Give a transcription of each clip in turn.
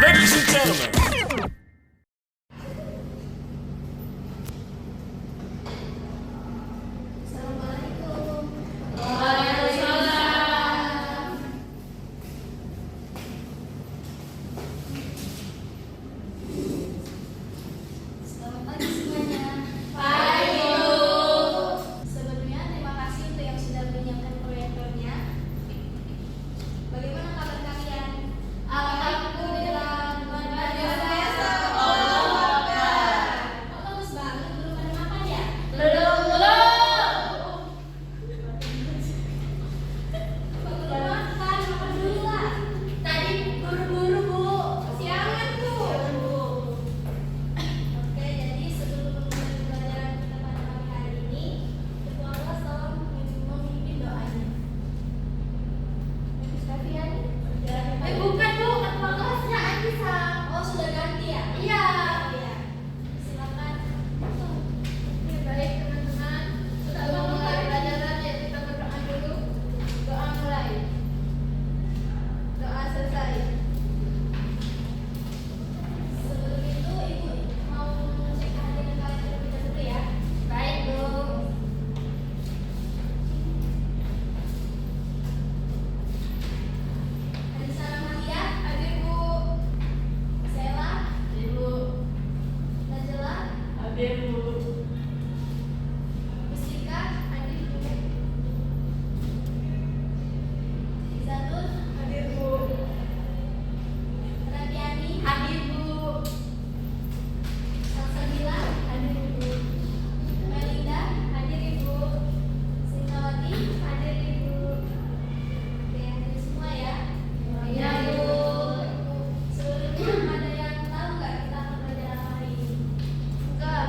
Ladies and gentlemen. Selamat pagi semuanya. Pagi, Bu. Sebelumnya terima kasih untuk yang sudah menyiapkan proyektornya. Bagaimana kabar kalian? Alhamdulillah luar biasa. Oh, bagus banget. Belum pada makan ya? Belum. Belum makan dulu lah. Tadi buru-buru, Bu. Kesiangan, Bu. Oke, jadi sebelum memulai pembelajaran kita pada pagi hari ini, Ketua kelas tolong memimpin doanya. Kafian? Bukan, Bu, ketua kelasnya Anissa. Oh, sudah ganti ya? Iya. Silakan. Oke, baik teman-teman. Sebelum mulai pelajaran, ya kita berdoa dulu. Doa mulai. Doa selesai. Sebelum itu, Ibu mau cek kehadiran kalian terlebih dahulu ya. Baik, Bu. Anissa Rahmalia, hadir, Bu. Sela, hadir, Bu. Najla, hadir, Bu. Mustika, hadir, Bu. Izzatul, hadir, Bu. Radiani, hadir, Bu. Salsabila, hadir, Bu. Melinda, hadir, Ibu. Sinawati, hadir, Ibu. Oke, hadir semua ya. Iya, Bu. Sebelumnya ada yang tahu nggak kita akan belajar apa hari ini? Enggak.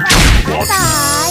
Bye-bye.